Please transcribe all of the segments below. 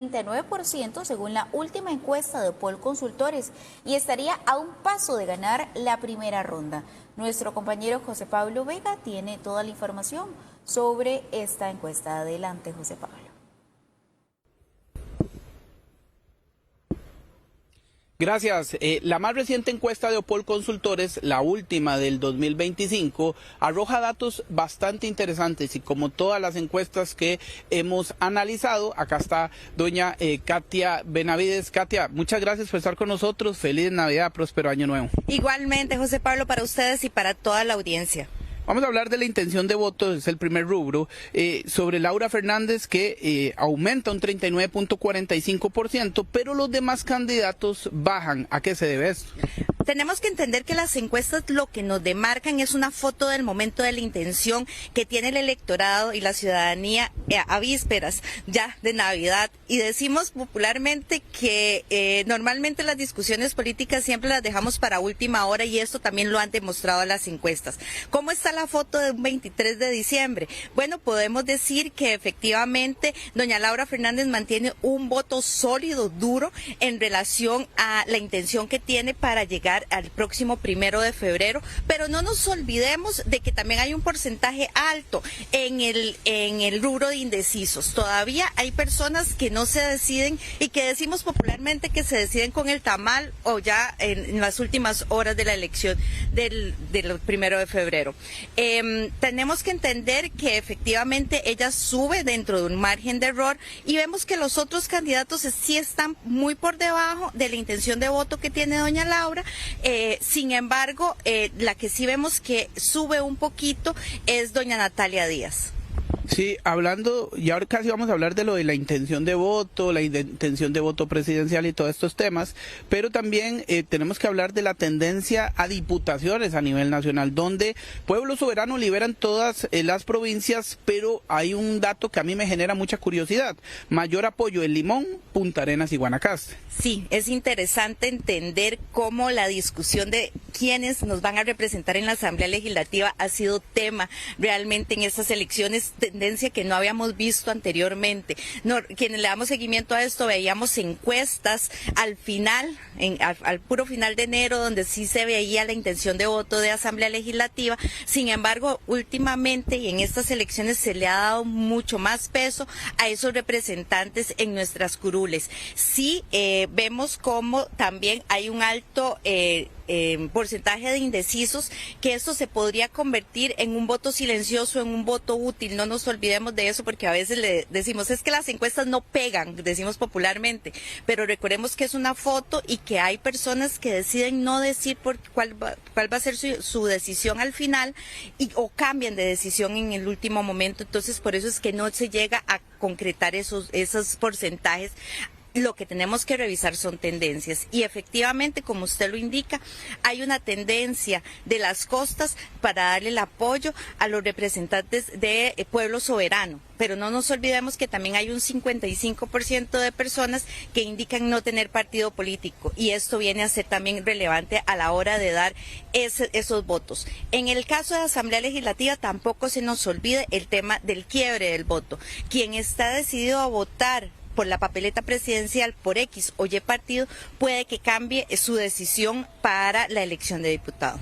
39% según la última encuesta de Opol Consultores y estaría a un paso de ganar la primera ronda. Nuestro compañero José Pablo Vega tiene toda la información sobre esta encuesta. Adelante, José Pablo. Gracias. La más reciente encuesta de Opol Consultores, la última del 2025, arroja datos bastante interesantes y como todas las encuestas que hemos analizado, acá está doña Katia Benavides. Katia, muchas gracias por estar con nosotros. Feliz Navidad, próspero año nuevo. Igualmente, José Pablo, para ustedes y para toda la audiencia. Vamos a hablar de la intención de voto, es el primer rubro, sobre Laura Fernández, que aumenta un 39.45%, pero los demás candidatos bajan. ¿A qué se debe esto? Tenemos que entender que las encuestas lo que nos demarcan es una foto del momento de la intención que tiene el electorado y la ciudadanía a vísperas ya de Navidad. Y decimos popularmente que normalmente las discusiones políticas siempre las dejamos para última hora y esto también lo han demostrado las encuestas. ¿Cómo está la foto de un 23 de diciembre? Bueno, podemos decir que efectivamente doña Laura Fernández mantiene un voto sólido, duro, en relación a la intención que tiene para llegar al próximo 1 de febrero, pero no nos olvidemos de que también hay un porcentaje alto en el rubro de indecisos. Todavía hay personas que no se deciden y que decimos popularmente que se deciden con el tamal o ya en las últimas horas de la elección del 1 de febrero. Tenemos que entender que efectivamente ella sube dentro de un margen de error y vemos que los otros candidatos sí están muy por debajo de la intención de voto que tiene doña Laura. Sin embargo, la que sí vemos que sube un poquito es doña Natalia Díaz. Sí, hablando, y ahora casi vamos a hablar de lo de la intención de voto, la intención de voto presidencial y todos estos temas, pero también tenemos que hablar de la tendencia a diputaciones a nivel nacional, donde Pueblo Soberano liberan todas las provincias, pero hay un dato que a mí me genera mucha curiosidad: mayor apoyo en Limón, Punta Arenas y Guanacaste. Sí, es interesante entender cómo la discusión de quiénes nos van a representar en la Asamblea Legislativa ha sido tema realmente en estas elecciones, tendencia que no habíamos visto anteriormente. Quienes le damos seguimiento a esto veíamos encuestas al final, al puro final de enero, donde sí se veía la intención de voto de Asamblea Legislativa. Sin embargo, últimamente y en estas elecciones se le ha dado mucho más peso a esos representantes en nuestras curules. Sí, vemos como también hay un alto porcentaje de indecisos, que esto se podría convertir en un voto silencioso, en un voto útil. No nos olvidemos de eso, porque a veces le decimos es que las encuestas no pegan, decimos popularmente, pero recordemos que es una foto y que hay personas que deciden no decir cuál va a ser su decisión al final o cambian de decisión en el último momento. Entonces, por eso es que no se llega a concretar esos porcentajes. Lo que tenemos que revisar son tendencias y efectivamente, como usted lo indica, hay una tendencia de las costas para darle el apoyo a los representantes de Pueblo Soberano, pero no nos olvidemos que también hay un 55% de personas que indican no tener partido político y esto viene a ser también relevante a la hora de dar esos votos. En el caso de Asamblea Legislativa tampoco se nos olvide el tema del quiebre del voto. Quien está decidido a votar por la papeleta presidencial por X o Y partido puede que cambie su decisión para la elección de diputado.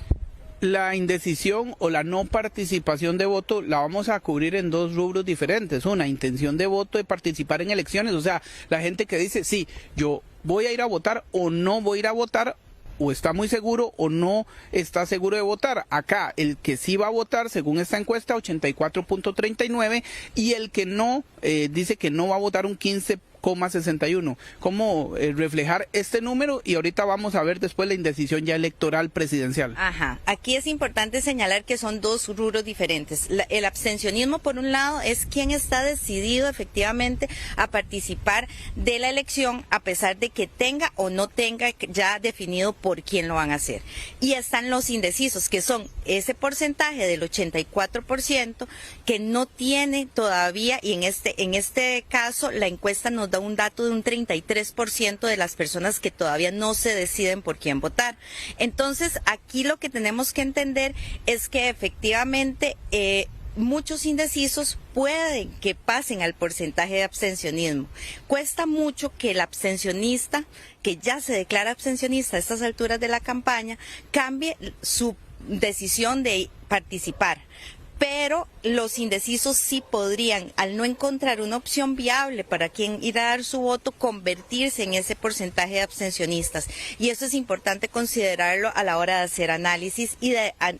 La indecisión o la no participación de voto la vamos a cubrir en dos rubros diferentes. Una, intención de voto de participar en elecciones, o sea, la gente que dice, sí, yo voy a ir a votar o no voy a ir a votar, o está muy seguro o no está seguro de votar. Acá, el que sí va a votar, según esta encuesta, 84.39, y el que no, dice que no va a votar un 15,61. ¿Cómo reflejar este número? Y ahorita vamos a ver después la indecisión ya electoral presidencial. Ajá, aquí es importante señalar que son dos rubros diferentes. El abstencionismo, por un lado, es quien está decidido efectivamente a participar de la elección a pesar de que tenga o no tenga ya definido por quién lo van a hacer. Y están los indecisos, que son ese porcentaje del 84% que no tiene todavía, y en este caso la encuesta nos da un dato de un 33% de las personas que todavía no se deciden por quién votar. Entonces, aquí lo que tenemos que entender es que efectivamente muchos indecisos pueden que pasen al porcentaje de abstencionismo. Cuesta mucho que el abstencionista, que ya se declara abstencionista a estas alturas de la campaña, cambie su decisión de participar. Pero los indecisos sí podrían, al no encontrar una opción viable para quien ir a dar su voto, convertirse en ese porcentaje de abstencionistas. Y eso es importante considerarlo a la hora de hacer análisis y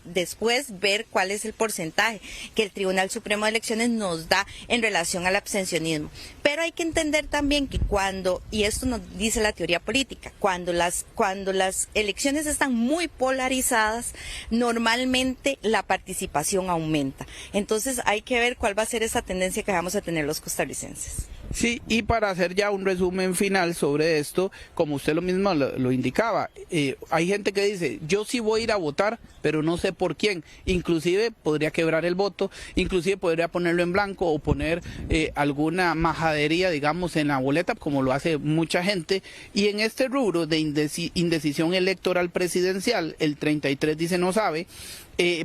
después ver cuál es el porcentaje que el Tribunal Supremo de Elecciones nos da en relación al abstencionismo. Pero hay que entender también que cuando, y esto nos dice la teoría política, cuando las elecciones están muy polarizadas, normalmente la participación aumenta. Entonces hay que ver cuál va a ser esa tendencia que vamos a tener los costarricenses. Sí, y para hacer ya un resumen final sobre esto, como usted lo mismo lo indicaba, hay gente que dice, yo sí voy a ir a votar, pero no sé por quién. Inclusive podría quebrar el voto, inclusive podría ponerlo en blanco o poner alguna majadería, digamos, en la boleta, como lo hace mucha gente. Y en este rubro de indecisión electoral presidencial, el 33 dice no sabe,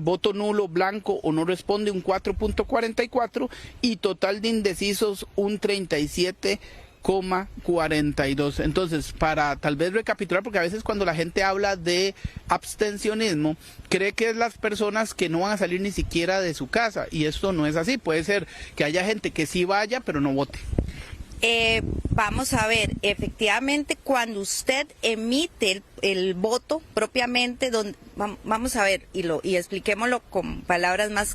voto nulo, blanco o no responde un 4.44 y total de indecisos un 37,42. Entonces, para tal vez recapitular, porque a veces cuando la gente habla de abstencionismo, cree que es las personas que no van a salir ni siquiera de su casa, y esto no es así. Puede ser que haya gente que sí vaya, pero no vote. Vamos a ver, efectivamente, cuando usted emite el voto propiamente, vamos a ver y expliquémoslo con palabras más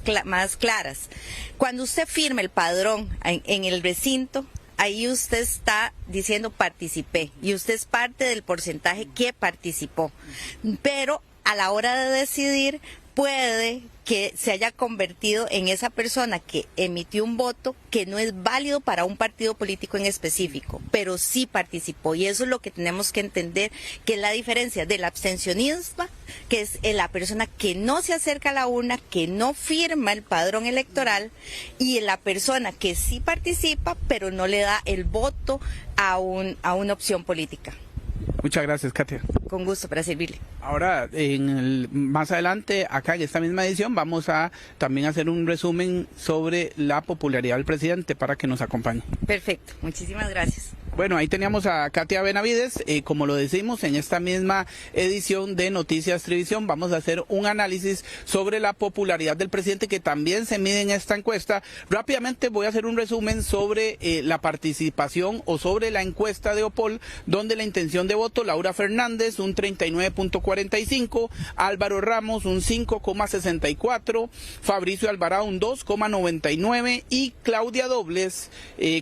claras. Cuando usted firma el padrón en el recinto, ahí usted está diciendo participé y usted es parte del porcentaje que participó. Pero a la hora de decidir, puede que se haya convertido en esa persona que emitió un voto que no es válido para un partido político en específico, pero sí participó. Y eso es lo que tenemos que entender, que es la diferencia del abstencionismo, que es la persona que no se acerca a la urna, que no firma el padrón electoral, y la persona que sí participa, pero no le da el voto a una opción política. Muchas gracias, Katia. Con gusto, para servirle. Ahora, más adelante, acá en esta misma edición, vamos a también hacer un resumen sobre la popularidad del presidente para que nos acompañe. Perfecto, muchísimas gracias. Bueno, ahí teníamos a Katia Benavides. Como lo decimos, en esta misma edición de Noticias Trivisión vamos a hacer un análisis sobre la popularidad del presidente, que también se mide en esta encuesta. Rápidamente voy a hacer un resumen sobre la participación o sobre la encuesta de Opol, donde la intención de voto: Laura Fernández un 39.45, Álvaro Ramos un 5,64, Fabricio Alvarado un 2,99 y Claudia Dobles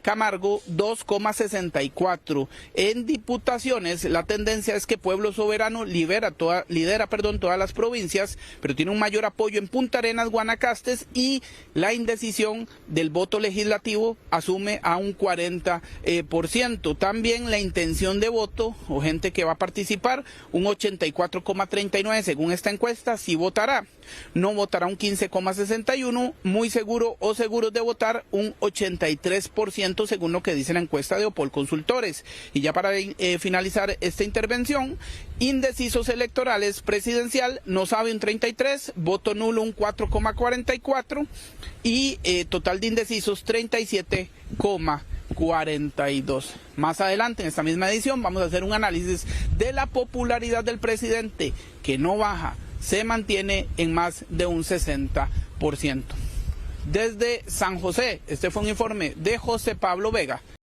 Camargo 2,64. En diputaciones, la tendencia es que Pueblo Soberano lidera todas las provincias, pero tiene un mayor apoyo en Punta Arenas, Guanacastes, y la indecisión del voto legislativo asume a un 40%. También la intención de voto o gente que va a participar, un 84,39 según esta encuesta, sí votará. No votará un 15,61, muy seguro o seguros de votar un 83% según lo que dice la encuesta de Opol Consultores. Y ya para finalizar esta intervención, indecisos electorales presidencial, no sabe un 33, voto nulo un 4,44 y total de indecisos 37,42. Más adelante en esta misma edición vamos a hacer un análisis de la popularidad del presidente, que no baja, se mantiene en más de un 60%. Desde San José, este fue un informe de José Pablo Vega.